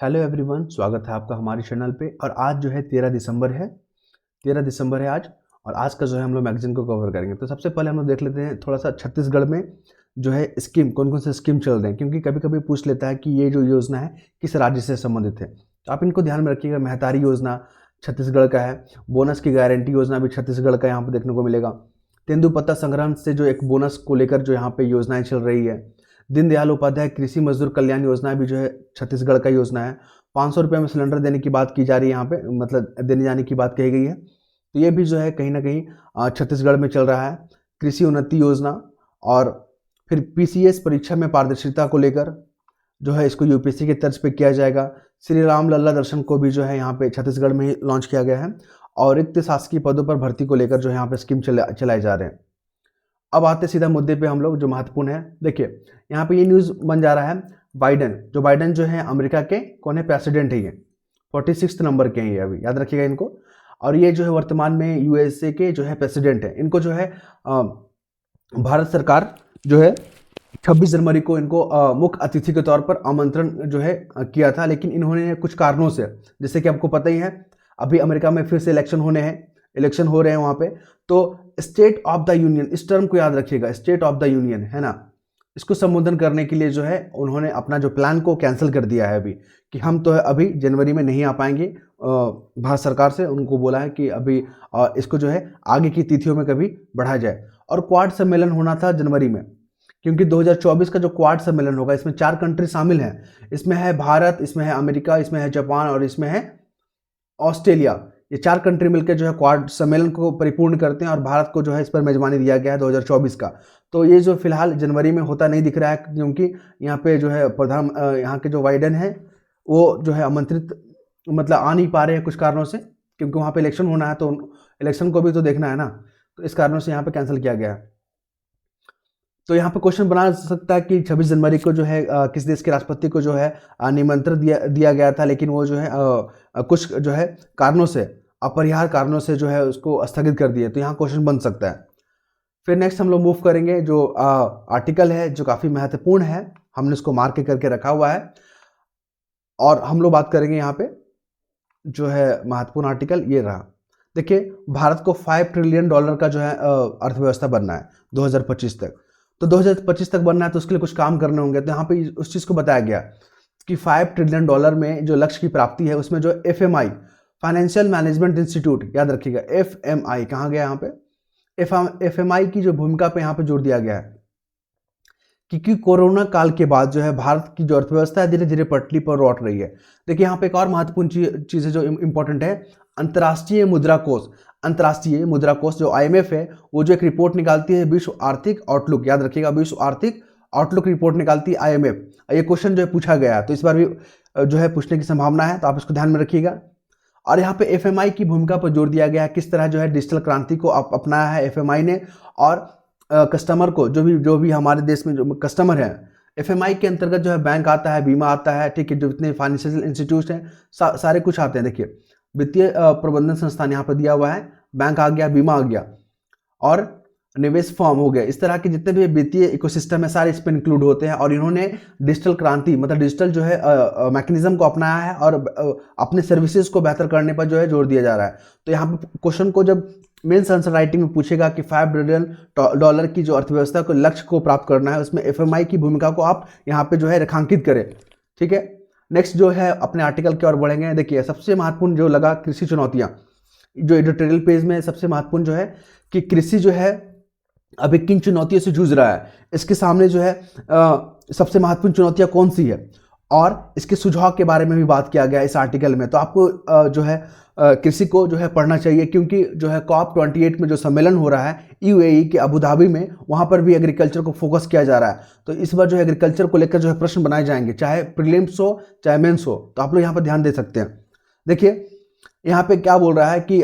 Hello everyone, स्वागत है आपका हमारे चैनल पे। और आज जो है 13 दिसंबर है आज। और आज का जो है हम लोग मैगजीन को कवर करेंगे। तो सबसे पहले हम लोग देख लेते हैं थोड़ा सा छत्तीसगढ़ में जो है स्कीम, कौन कौन से स्कीम चल रहे हैं, क्योंकि कभी कभी पूछ लेता है कि ये जो योजना है किस राज्य से संबंधित है। तो आप इनको ध्यान में रखिएगा। महतारी योजना छत्तीसगढ़ का है। बोनस की गारंटी योजना भी छत्तीसगढ़ का यहाँ पर देखने को मिलेगा। तेंदुपत्ता संग्रहण से जो एक बोनस को लेकर जो यहाँ पे योजनाएं चल रही है। दीनदयाल उपाध्याय कृषि मजदूर कल्याण योजना भी जो है छत्तीसगढ़ का योजना है। 500 रुपये में सिलेंडर देने की बात की जा रही है यहाँ पे, मतलब देने जाने की बात कही गई है। तो ये भी जो है कहीं ना कहीं छत्तीसगढ़ में चल रहा है। कृषि उन्नति योजना और फिर पीसीएस परीक्षा में पारदर्शिता को लेकर जो है इसको यूपीएससी के तर्ज पे किया जाएगा। श्री राम लल्ला दर्शन को भी जो है यहाँ पे छत्तीसगढ़ में ही लॉन्च किया गया है। और रिक्त शासकीय पदों पर भर्ती को लेकर जो है यहाँ पे स्कीम चलाए जा रहे हैं। अब आते सीधा मुद्दे पे हम लोग, जो महत्वपूर्ण है। देखिए यहाँ पे ये न्यूज़ बन जा रहा है, बाइडन जो है अमेरिका के कौन है, प्रेसिडेंट है ये। 46 नंबर के हैं ये, अभी याद रखिएगा इनको। और ये जो है वर्तमान में यूएसए के जो है प्रेसिडेंट है। इनको जो है भारत सरकार जो है 26 जनवरी को इनको मुख्य अतिथि के तौर पर आमंत्रण जो है किया था। लेकिन इन्होंने कुछ कारणों से, जैसे कि आपको पता ही है, अभी अमेरिका में फिर से इलेक्शन हो रहे हैं वहाँ पे। तो स्टेट ऑफ द यूनियन, इस टर्म को याद रखिएगा, स्टेट ऑफ द यूनियन है ना, इसको संबोधन करने के लिए जो है उन्होंने अपना जो प्लान को कैंसिल कर दिया है अभी, कि हम तो है अभी जनवरी में नहीं आ पाएंगे। भारत सरकार से उनको बोला है कि अभी इसको जो है आगे की तिथियों में कभी बढ़ाया जाए। और क्वाड सम्मेलन होना था जनवरी में, क्योंकि 2024 का जो क्वाड सम्मेलन होगा इसमें 4 कंट्री शामिल हैं। इसमें है भारत, इसमें है अमेरिका, इसमें है जापान और इसमें है ऑस्ट्रेलिया। ये 4 कंट्री मिलकर जो है क्वाड सम्मेलन को परिपूर्ण करते हैं और भारत को जो है इस पर मेजबानी दिया गया है 2024 का। तो ये जो फिलहाल जनवरी में होता नहीं दिख रहा है, क्योंकि यहाँ पे जो है यहाँ के जो बाइडन है वो जो है आमंत्रित, मतलब आ नहीं पा रहे हैं कुछ कारणों से, क्योंकि वहाँ पे इलेक्शन होना है, तो इलेक्शन को भी तो देखना है ना। तो इस कारणों से यहाँ पे कैंसिल किया गया है। तो यहाँ पे क्वेश्चन बना सकता है कि 26 जनवरी को जो है किस देश के राष्ट्रपति को जो है निमंत्रण दिया गया था, लेकिन वो जो है कुछ जो है कारणों से, अपरिहार्य कारणों से जो है उसको स्थगित कर दिए। तो यहाँ क्वेश्चन बन सकता है। फिर नेक्स्ट हम लोग मूव करेंगे, जो आर्टिकल है जो काफ़ी महत्वपूर्ण है, हमने उसको मार्क करके रखा हुआ है। और हम लोग बात करेंगे यहाँ पे जो है महत्वपूर्ण आर्टिकल ये रहा। देखिए भारत को $5 ट्रिलियन का जो है अर्थव्यवस्था बनना है 2025 तक। तो 2025 तक बनना है तो उसके लिए कुछ काम करने होंगे। तो यहाँ पे उस चीज़ को बताया गया कि $5 ट्रिलियन में जो लक्ष्य की प्राप्ति है, उसमें जो FMI, फाइनेंशियल मैनेजमेंट इंस्टीट्यूट, याद रखिएगा FMI कहाँ गया, यहाँ पे FMI की जो भूमिका पे यहाँ पे जोर दिया गया है। क्योंकि कोरोना काल के बाद जो है भारत की जो अर्थव्यवस्था है धीरे धीरे पटरी पर लौट रही है। देखिए यहाँ पे एक और महत्वपूर्ण चीज़ है जो इम्पोर्टेंट है, अंतर्राष्ट्रीय मुद्रा कोष जो IMF है, वो जो एक रिपोर्ट निकालती है, विश्व आर्थिक आउटलुक, याद रखिएगा, विश्व आर्थिक आउटलुक रिपोर्ट निकालती है IMF। ये क्वेश्चन जो है पूछा गया है, तो इस बार भी जो है पूछने की संभावना है, तो आप इसको ध्यान में रखिएगा। और यहाँ पे FMI की भूमिका पर जोर दिया गया है, किस तरह जो है डिजिटल क्रांति को अपनाया है FMI ने। और कस्टमर को, जो भी हमारे देश में जो कस्टमर हैं, FMI के अंतर्गत जो है बैंक आता है, बीमा आता है, ठीक है, जो जितने फाइनेंशियल इंस्टीट्यूट हैं सारे कुछ आते हैं। देखिए वित्तीय प्रबंधन संस्थान यहाँ पर दिया हुआ है, बैंक आ गया, बीमा आ गया और निवेश फर्म हो गया। इस तरह के जितने भी वित्तीय इकोसिस्टम है सारे इस पर इंक्लूड होते हैं। और इन्होंने डिजिटल क्रांति, मतलब डिजिटल जो है मैकेनिज्म को अपनाया है और अपने सर्विसेज को बेहतर करने पर जो है जोर दिया जा रहा है। तो यहाँ पे क्वेश्चन को जब मेंस आंसर राइटिंग में पूछेगा कि $5 ट्रिलियन की जो अर्थव्यवस्था को लक्ष्य को प्राप्त करना है, उसमें FMI की भूमिका को आप यहाँ पे जो है रेखांकित करें, ठीक है। नेक्स्ट जो है अपने आर्टिकल की ओर बढ़ेंगे। देखिए सबसे महत्वपूर्ण जो लगा, कृषि चुनौतियाँ, जो एडिटोरियल पेज में सबसे महत्वपूर्ण जो है कि कृषि जो है अभी किन चुनौतियों से जूझ रहा है, इसके सामने जो है सबसे महत्वपूर्ण चुनौतियाँ कौन सी है, और इसके सुझाव के बारे में भी बात किया गया इस आर्टिकल में। तो आपको जो है कृषि को जो है पढ़ना चाहिए, क्योंकि जो है COP28 में जो सम्मेलन हो रहा है UAE के अबू धाबी में, वहाँ पर भी एग्रीकल्चर को फोकस किया जा रहा है। तो इस बार जो है एग्रीकल्चर को लेकर जो है प्रश्न बनाए जाएंगे, चाहे प्रीलिम्स हो चाहे मेंस हो, तो आप लोग यहाँ पर ध्यान दे सकते हैं। देखिए यहाँ पे क्या बोल रहा है कि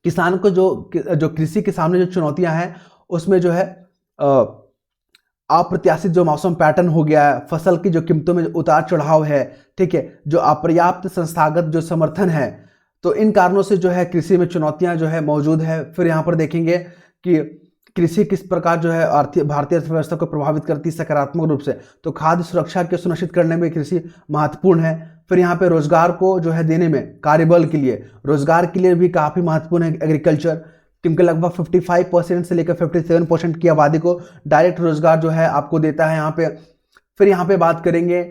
किसान को जो कृषि के सामने जो चुनौतियां हैं, उसमें जो है अप्रत्याशित जो मौसम पैटर्न हो गया है, फसल की जो कीमतों में उतार चढ़ाव है, ठीक है, जो अपर्याप्त संस्थागत जो समर्थन है, तो इन कारणों से जो है कृषि में चुनौतियां जो है मौजूद है। फिर यहाँ पर देखेंगे कि कृषि किस प्रकार जो है आर्थिक भारतीय अर्थव्यवस्था को प्रभावित करती है सकारात्मक रूप से, तो खाद्य सुरक्षा के सुनिश्चित करने में कृषि महत्वपूर्ण है। फिर यहाँ पे रोजगार को जो है देने में, कार्यबल के लिए, रोजगार के लिए भी काफ़ी महत्वपूर्ण है एग्रीकल्चर, क्योंकि लगभग 55% से लेकर 57% की आबादी को डायरेक्ट रोजगार जो है आपको देता है यहाँ पे। फिर यहाँ पे बात करेंगे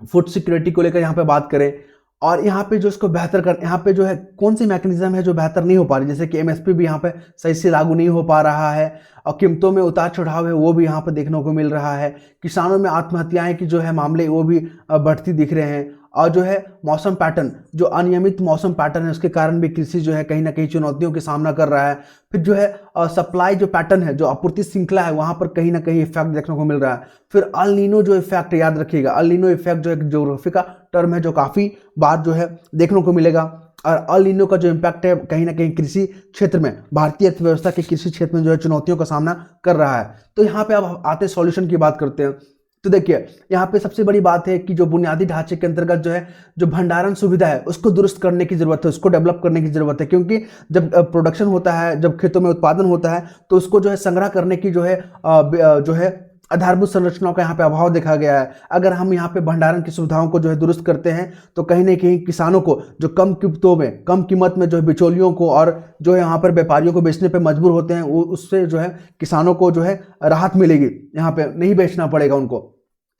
फूड सिक्योरिटी को लेकर, यहाँ पे बात करें, और यहाँ पे जो इसको बेहतर कर, यहाँ पे जो है कौन सी मैकेनिज्म है जो बेहतर नहीं हो पा रही, जैसे कि एमएसपी भी यहाँ पे सही से लागू नहीं हो पा रहा है, और कीमतों में उतार चढ़ाव है वो भी यहाँ पर देखने को मिल रहा है। किसानों में आत्महत्याएं की जो है मामले वो भी बढ़ती दिख रहे हैं, और जो है मौसम पैटर्न, जो अनियमित मौसम पैटर्न है उसके कारण भी कृषि जो है कहीं ना कहीं चुनौतियों का सामना कर रहा है। फिर जो है सप्लाई जो पैटर्न है, जो आपूर्ति श्रृंखला है, वहाँ पर कहीं ना कहीं इफेक्ट देखने को मिल रहा है। फिर अल नीनो जो इफेक्ट, याद रखिएगा, अल नीनो इफेक्ट जो एक ज्योग्राफी का टर्म है जो काफ़ी बार जो है देखने को मिलेगा, और अल नीनो का जो इम्पैक्ट है कहीं ना कहीं कृषि क्षेत्र में, भारतीय अर्थव्यवस्था के कृषि क्षेत्र में जो है चुनौतियों का सामना कर रहा है। तो यहाँ पे अब आते सॉल्यूशन की बात करते हैं। तो देखिए यहाँ पे सबसे बड़ी बात है कि जो बुनियादी ढांचे के अंतर्गत जो है जो भंडारण सुविधा है उसको दुरुस्त करने की जरूरत है, उसको डेवलप करने की जरूरत है, क्योंकि जब प्रोडक्शन होता है, जब खेतों में उत्पादन होता है, तो उसको जो है संग्रह करने की जो है आधारभूत संरचनाओं का यहाँ पे अभाव देखा गया है। अगर हम यहाँ पे भंडारण की सुविधाओं को जो है दुरुस्त करते हैं तो कहीं ना कहीं किसानों को जो कम कीमतों में, कम कीमत में जो है बिचौलियों को और जो है यहाँ पर व्यापारियों को बेचने पे मजबूर होते हैं, वो उससे जो है किसानों को जो है राहत मिलेगी, यहाँ पे नहीं बेचना पड़ेगा उनको,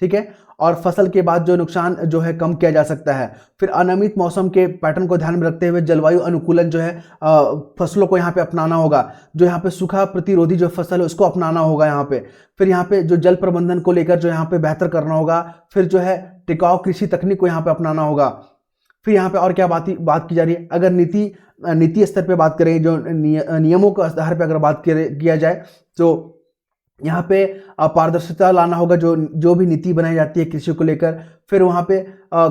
ठीक है। और फसल के बाद जो नुकसान जो है कम किया जा सकता है। फिर अनियमित मौसम के पैटर्न को ध्यान में रखते हुए जलवायु अनुकूलन जो है फसलों को यहाँ पे अपनाना होगा, जो यहाँ पे सूखा प्रतिरोधी जो फसल है उसको अपनाना होगा यहाँ पे। फिर यहाँ पे जो जल प्रबंधन को लेकर जो यहाँ पे बेहतर करना होगा। फिर जो है टिकाऊ कृषि तकनीक को यहाँ पे अपनाना होगा। फिर यहाँ पे और क्या बात की जा रही है, अगर नीति स्तर पे बात करें, जो नियमों के आधार पर अगर बात किया जाए तो यहाँ पे पारदर्शिता लाना होगा, जो भी नीति बनाई जाती है कृषि को लेकर। फिर वहाँ पे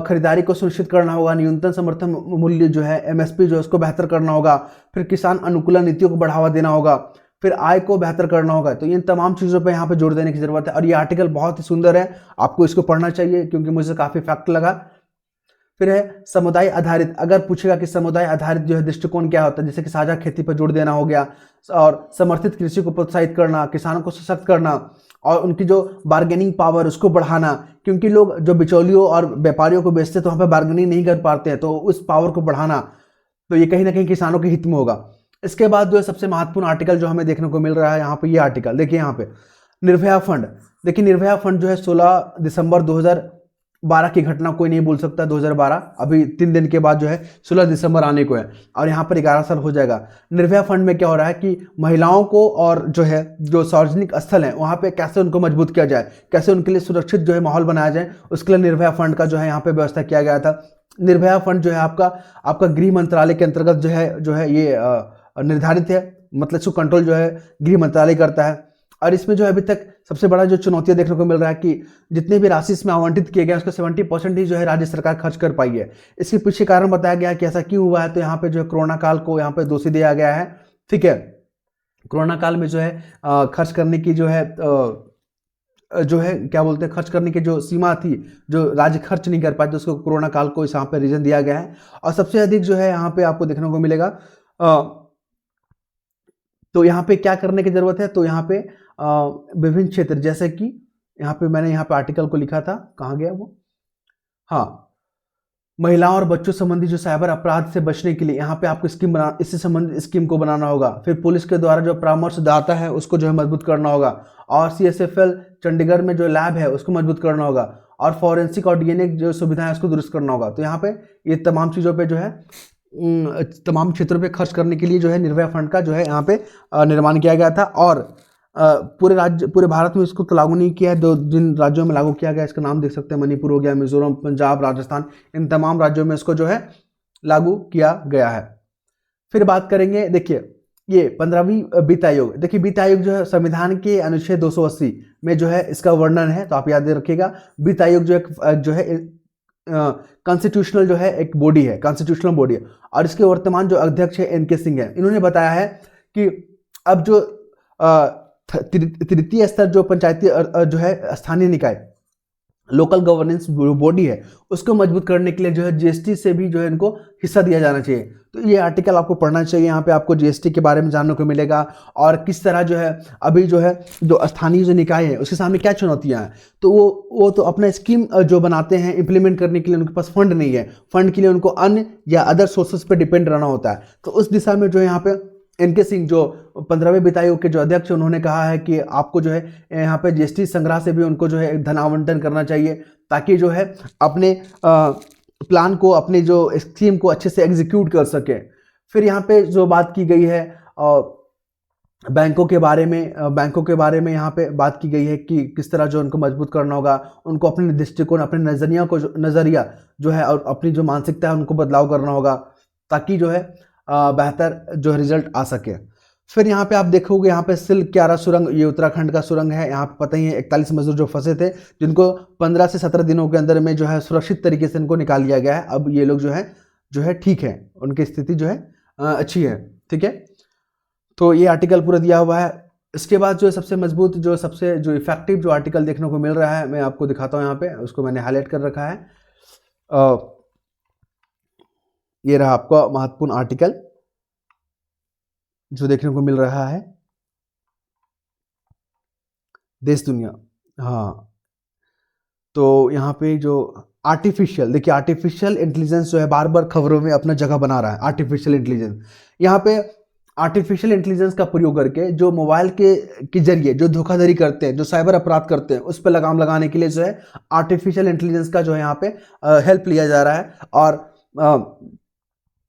खरीदारी को सुनिश्चित करना होगा, न्यूनतम समर्थन मूल्य जो है एमएसपी जो है उसको बेहतर करना होगा। फिर किसान अनुकूलन नीतियों को बढ़ावा देना होगा। फिर आय को बेहतर करना होगा। तो इन तमाम चीज़ों पे यहाँ पे जोर देने की जरूरत है, और ये आर्टिकल बहुत ही सुंदर है, आपको इसको पढ़ना चाहिए क्योंकि मुझे काफ़ी फैक्ट लगा। फिर है समुदाय आधारित, अगर पूछेगा कि समुदाय आधारित जो है दृष्टिकोण क्या होता है, जैसे कि साझा खेती पर जोर देना हो गया, और समर्थित कृषि को प्रोत्साहित करना, किसानों को सशक्त करना, और उनकी जो बार्गेनिंग पावर उसको बढ़ाना, क्योंकि लोग जो बिचौलियों और व्यापारियों को बेचते हैं तो वहाँ पर बार्गेनिंग नहीं कर पाते हैं, तो उस पावर को बढ़ाना, तो ये कहीं ना कहीं किसानों के हित में होगा। इसके बाद जो है सबसे महत्वपूर्ण आर्टिकल जो हमें देखने को मिल रहा है यहाँ पे, ये आर्टिकल देखिए यहाँ पे, निर्भया फंड। देखिए निर्भया फंड जो है 16 दिसंबर 2012 की घटना कोई नहीं भूल सकता। 2012 अभी 3 दिन के बाद जो है 16 दिसंबर आने को है, और यहाँ पर 11 साल हो जाएगा। निर्भया फंड में क्या हो रहा है कि महिलाओं को और जो है जो सार्वजनिक स्थल है वहाँ पे कैसे उनको मजबूत किया जाए, कैसे उनके लिए सुरक्षित जो है माहौल बनाया जाए, उसके लिए निर्भया फंड का जो है यहाँ पे व्यवस्था किया गया था। निर्भया फंड जो है आपका गृह मंत्रालय के अंतर्गत जो है ये निर्धारित है, मतलब इसको कंट्रोल जो है गृह मंत्रालय करता है। और इसमें जो है अभी तक सबसे बड़ा जो चुनौतियां देखने को मिल रहा है कि जितने भी राशि इसमें आवंटित किए गए उसका 70% ही जो है राज्य सरकार खर्च कर पाई है। इसके पीछे कारण बताया गया कि ऐसा क्यों हुआ है, तो यहाँ पे जो है कोरोना काल को यहाँ पे दोषी दिया गया है, ठीक है। कोरोना काल में जो है खर्च करने की जो है क्या बोलते हैं, खर्च करने की जो सीमा थी, जो राज्य खर्च नहीं कर पाए, तो उसको कोरोना काल को यहाँ पे रीजन दिया गया है। और सबसे अधिक जो है यहाँ पे आपको देखने को मिलेगा, तो यहाँ पे क्या करने की जरूरत है, तो यहाँ पे विभिन्न क्षेत्र, जैसे कि यहाँ पे मैंने यहाँ पे आर्टिकल को लिखा था, कहाँ गया वो, हाँ, महिलाओं और बच्चों संबंधी जो साइबर अपराध से बचने के लिए यहाँ पे आपको इससे संबंधित स्कीम को बनाना होगा। फिर पुलिस के द्वारा जो परामर्शदाता है उसको जो है मजबूत करना होगा, और CSFL चंडीगढ़ में जो लैब है उसको मजबूत करना होगा, और फॉरेंसिक और DNA जो सुविधाएं है उसको दुरुस्त करना होगा। तो यहाँ पे ये तमाम चीज़ों पे जो है तमाम क्षेत्रों पे खर्च करने के लिए जो है निर्भया फंड का जो है यहाँ पे निर्माण किया गया था। और पूरे भारत में इसको तो लागू नहीं किया है, जिन राज्यों में लागू किया गया इसका नाम देख सकते हैं, मणिपुर हो गया, मिजोरम, पंजाब, राजस्थान, इन तमाम राज्यों में इसको जो है लागू किया गया है। फिर बात करेंगे, देखिए ये 15वीं वित्त आयोग। देखिए वित्त आयोग जो है संविधान के अनुच्छेद 280 में जो है इसका वर्णन है, तो आप याद रखिएगा। वित्त आयोग जो है कॉन्स्टिट्यूशनल जो है एक बॉडी है, कॉन्स्टिट्यूशनल बॉडी है, और इसके वर्तमान जो अध्यक्ष है NK सिंह है। इन्होंने बताया है कि अब जो तृतीय स्तर जो पंचायती जो है स्थानीय निकाय लोकल गवर्नेंस बॉडी है उसको मजबूत करने के लिए जो है जीएसटी से भी जो है इनको हिस्सा दिया जाना चाहिए। तो ये आर्टिकल आपको पढ़ना चाहिए। यहाँ पे आपको जीएसटी के बारे में जानने को मिलेगा और किस तरह जो है अभी जो है जो स्थानीय जो निकाय है उसके सामने क्या चुनौतियाँ हैं। तो वो तो अपना स्कीम जो बनाते हैं इम्प्लीमेंट करने के लिए उनके पास फंड नहीं है, फंड के लिए उनको अन्य या अदर सोर्सेज पर डिपेंड रहना होता है। तो उस दिशा में जो है यहाँ पे एनके सिंह जो 15वें वित्त आयोग के जो अध्यक्ष उन्होंने कहा है कि आपको जो है यहाँ पे जीएसटी संग्रह से भी उनको जो है धन आवंटन करना चाहिए ताकि जो है अपने प्लान को, अपने जो स्कीम को अच्छे से एग्जीक्यूट कर सके। फिर यहाँ पे जो बात की गई है बैंकों के बारे में यहाँ पे बात की गई है कि किस तरह जो उनको मजबूत करना होगा, उनको अपने दृष्टिकोण, अपने नज़रिया जो है और अपनी जो मानसिकता है उनको बदलाव करना होगा ताकि जो है बेहतर जो रिजल्ट आ सके। फिर यहाँ पे आप देखोगे यहाँ पे सिलक्यारा सुरंग, ये उत्तराखंड का सुरंग है। यहाँ पे पता ही है 41 मजदूर जो फंसे थे जिनको 15 से 17 दिनों के अंदर में जो है सुरक्षित तरीके से इनको निकाल लिया गया है। अब ये लोग जो है ठीक है, उनकी स्थिति जो है अच्छी है, ठीक है। तो ये आर्टिकल पूरा दिया हुआ है। इसके बाद जो है सबसे मजबूत जो इफेक्टिव जो आर्टिकल देखने को मिल रहा है मैं आपको दिखाता हूँ। यहाँ पे उसको मैंने हाईलाइट कर रखा है। ये रहा आपका महत्वपूर्ण आर्टिकल जो देखने को मिल रहा है, देश दुनिया। हाँ, तो यहाँ पे जो देखिए आर्टिफिशियल इंटेलिजेंस जो है बार बार खबरों में अपना जगह बना रहा है। आर्टिफिशियल इंटेलिजेंस, यहाँ पे आर्टिफिशियल इंटेलिजेंस का प्रयोग करके जो मोबाइल के जरिए जो धोखाधड़ी करते हैं, जो साइबर अपराध करते हैं, उस पर लगाम लगाने के लिए जो है आर्टिफिशियल इंटेलिजेंस का जो है यहाँ पे हेल्प लिया जा रहा है। और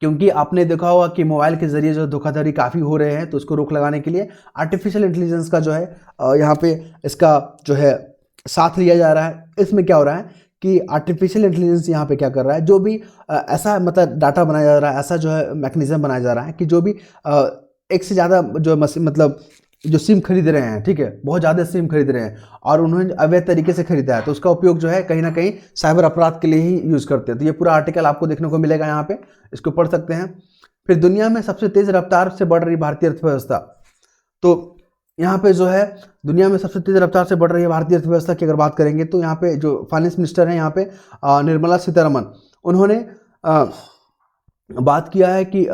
क्योंकि आपने देखा होगा कि मोबाइल के जरिए जो धोखाधड़ी काफ़ी हो रहे हैं, तो उसको रोक लगाने के लिए आर्टिफिशियल इंटेलिजेंस का जो है यहाँ पे इसका जो है साथ लिया जा रहा है। इसमें क्या हो रहा है कि आर्टिफिशियल इंटेलिजेंस यहाँ पे क्या कर रहा है, जो भी ऐसा मतलब डाटा बनाया जा रहा है, ऐसा जो है मैकेनिज्म बनाया जा रहा है कि जो भी एक से ज़्यादा जो मतलब जो सिम खरीद रहे हैं, ठीक है, बहुत ज़्यादा सिम खरीद रहे हैं और उन्होंने अवैध तरीके से खरीदा है, तो उसका उपयोग जो है कहीं ना कहीं साइबर अपराध के लिए ही यूज़ करते हैं। तो ये पूरा आर्टिकल आपको देखने को मिलेगा यहाँ पे, इसको पढ़ सकते हैं। फिर दुनिया में सबसे तेज़ रफ्तार से बढ़ रही भारतीय अर्थव्यवस्था, तो यहाँ पे जो है दुनिया में सबसे तेज़ रफ्तार से बढ़ रही है भारतीय अर्थव्यवस्था की अगर बात करेंगे तो यहाँ पे जो फाइनेंस मिनिस्टर हैं यहाँ पे निर्मला सीतारमण, उन्होंने बात किया है कि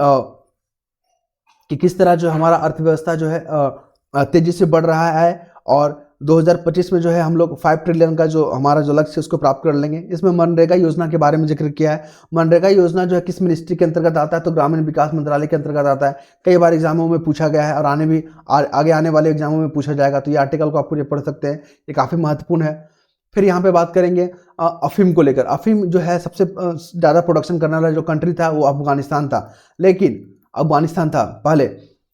किस तरह जो हमारा अर्थव्यवस्था जो है तेजी से बढ़ रहा है और 2025 में जो है हम लोग 5 ट्रिलियन का जो हमारा जो लक्ष्य है उसको प्राप्त कर लेंगे। इसमें मनरेगा योजना के बारे में जिक्र किया है। मनरेगा योजना जो है किस मिनिस्ट्री के अंतर्गत आता है, तो ग्रामीण विकास मंत्रालय के अंतर्गत आता है। कई बार एग्जामों में पूछा गया है और आगे आने वाले एग्जामों में पूछा जाएगा, तो ये आर्टिकल को आप पूरे पढ़ सकते हैं, ये काफ़ी महत्वपूर्ण है। फिर यहाँ पे बात करेंगे अफीम को लेकर। अफीम जो है सबसे ज़्यादा प्रोडक्शन करने वाला जो कंट्री था वो अफगानिस्तान था, अफगानिस्तान था पहले,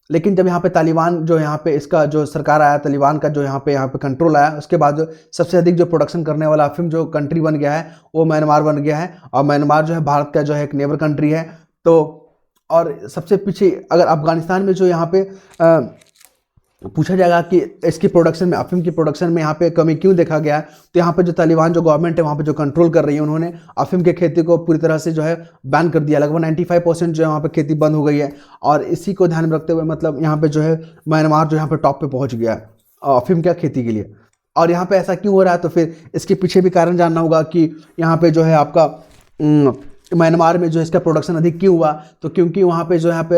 लेकिन जब यहाँ पे तालिबान जो यहाँ पे इसका जो सरकार आया, तालिबान का जो यहाँ पे कंट्रोल आया, उसके बाद जो सबसे अधिक जो प्रोडक्शन करने वाला अफीम जो कंट्री बन गया है वो म्यांमार बन गया है। और म्यांमार जो है भारत का जो है एक नेबर कंट्री है। तो और सबसे पीछे अगर अफगानिस्तान में जो यहाँ पे पूछा जाएगा कि इसकी प्रोडक्शन में, अफीम की प्रोडक्शन में यहाँ पे कमी क्यों देखा गया है, तो यहाँ पे जो तालिबान जो गवर्नमेंट है वहाँ पे जो कंट्रोल कर रही है, उन्होंने अफीम के खेती को पूरी तरह से जो है बैन कर दिया। लगभग 95% जो है वहाँ पे खेती बंद हो गई है। और इसी को ध्यान में रखते हुए मतलब यहाँ पे जो है म्यांमार जो यहाँ पे टॉप पे पहुँच गया है अफीम क्या खेती के लिए। और यहाँ पे ऐसा क्यों हो रहा है, तो फिर इसके पीछे भी कारण जानना होगा कि यहाँ पे जो है आपका म्यांमार में जो इसका प्रोडक्शन अधिक क्यों हुआ, तो क्योंकि वहाँ पे जो यहाँ पे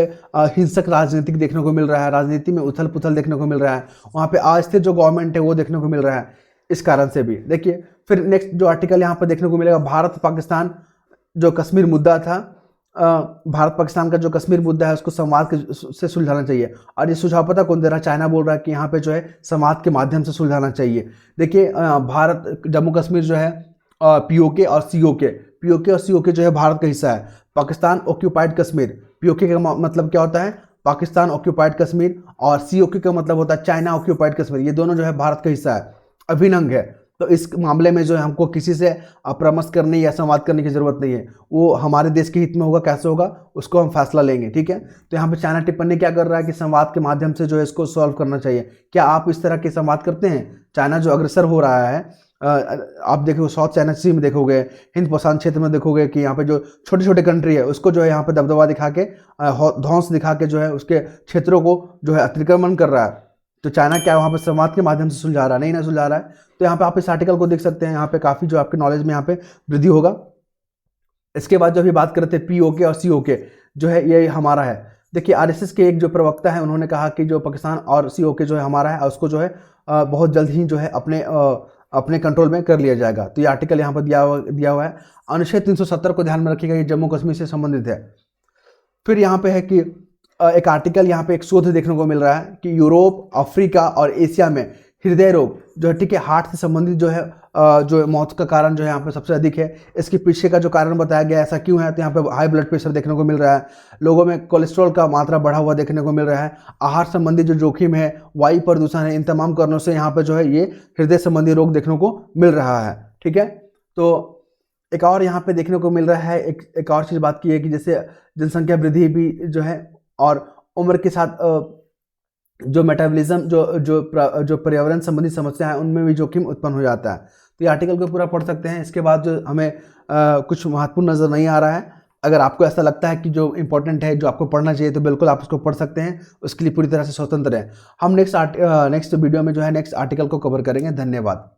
हिंसक राजनीतिक देखने को मिल रहा है, राजनीति में उथल पुथल देखने को मिल रहा है, वहाँ पे अस्थिर जो गवर्नमेंट है वो देखने को मिल रहा है, इस कारण से भी। देखिए फिर नेक्स्ट जो आर्टिकल यहाँ पे देखने को मिलेगा, भारत पाकिस्तान जो कश्मीर मुद्दा था, भारत पाकिस्तान का जो कश्मीर मुद्दा है उसको संवाद से सुलझाना चाहिए। और ये सुझाव पता कौन दे रहा है, चाइना बोल रहा है कि यहाँ पे जो है संवाद के माध्यम से सुलझाना चाहिए। देखिए भारत जम्मू कश्मीर जो है पीओके और सीओके जो है भारत का हिस्सा है। पाकिस्तान ऑक्यूपाइड कश्मीर, पीओके का मतलब क्या होता है, पाकिस्तान ऑक्यूपाइड कश्मीर, और सीओके का मतलब होता है चाइना ऑक्यूपाइड कश्मीर। ये दोनों जो है भारत का हिस्सा है, अभिन्न अंग है। तो इस मामले में जो है हमको किसी से परामर्श करने या संवाद करने की जरूरत नहीं है, वो हमारे देश के हित में होगा, कैसे होगा उसको हम फैसला लेंगे, ठीक है। तो यहाँ पे चाइना टिप्पणी क्या कर रहा है कि संवाद के माध्यम से जो है इसको सॉल्व करना चाहिए। क्या आप इस तरह के संवाद करते हैं? चाइना जो अग्रसर हो रहा है, आप देखोगे साउथ चाइना सी में देखोगे, हिंद प्रशांत क्षेत्र में देखोगे कि यहाँ पे जो छोटे छोटे कंट्री है उसको जो है यहाँ पे दबदबा दिखा के, ध्वंस दिखा के जो है उसके क्षेत्रों को जो है अतिक्रमण कर रहा है। तो चाइना क्या वहाँ पे संवाद के माध्यम से सुलझा रहा है, नहीं ना सुलझा रहा है। तो यहाँ पे आप इस आर्टिकल को देख सकते हैं, यहाँ पे काफ़ी जो आपके नॉलेज में यहाँ पे वृद्धि होगा। इसके बाद जो अभी बात करते हैं POK और COK जो है ये हमारा है। देखिए RSS के एक जो प्रवक्ता है उन्होंने कहा कि जो पाकिस्तान और COK जो है हमारा है, उसको जो है बहुत जल्द ही जो है अपने कंट्रोल में कर लिया जाएगा। तो ये आर्टिकल यहाँ पर दिया हुआ है। अनुच्छेद 370 को ध्यान में रखिएगा, ये जम्मू कश्मीर से संबंधित है। फिर यहाँ पे है कि एक आर्टिकल, यहाँ पे एक शोध देखने को मिल रहा है कि यूरोप, अफ्रीका और एशिया में हृदय रोग जो है, ठीक है, हार्ट से संबंधित जो है जो मौत का कारण जो है यहाँ पे सबसे अधिक है। इसके पीछे का जो कारण बताया गया ऐसा क्यों है, तो यहाँ पे हाई ब्लड प्रेशर देखने को मिल रहा है, लोगों में कोलेस्ट्रॉल का मात्रा बढ़ा हुआ देखने को मिल रहा है, आहार संबंधी जो जोखिम है, वायु प्रदूषण है, इन तमाम कारणों से यहाँ पे जो है ये हृदय संबंधी रोग देखने को मिल रहा है। ठीक है, तो एक और यहाँ पे देखने को मिल रहा है, एक और चीज़ बात की है कि जैसे जनसंख्या वृद्धि भी जो है और उम्र के साथ जो मेटाबॉलिज्म जो पर्यावरण संबंधी समस्या है उनमें भी जोखिम उत्पन्न हो जाता है। तो ये आर्टिकल को पूरा पढ़ सकते हैं। इसके बाद जो हमें कुछ महत्वपूर्ण नज़र नहीं आ रहा है, अगर आपको ऐसा लगता है कि जो इंपॉर्टेंट है, जो आपको पढ़ना चाहिए, तो बिल्कुल आप उसको पढ़ सकते हैं, उसके लिए पूरी तरह से स्वतंत्र है। हम नेक्स्ट वीडियो में जो है नेक्स्ट आर्टिकल को कवर करेंगे। धन्यवाद।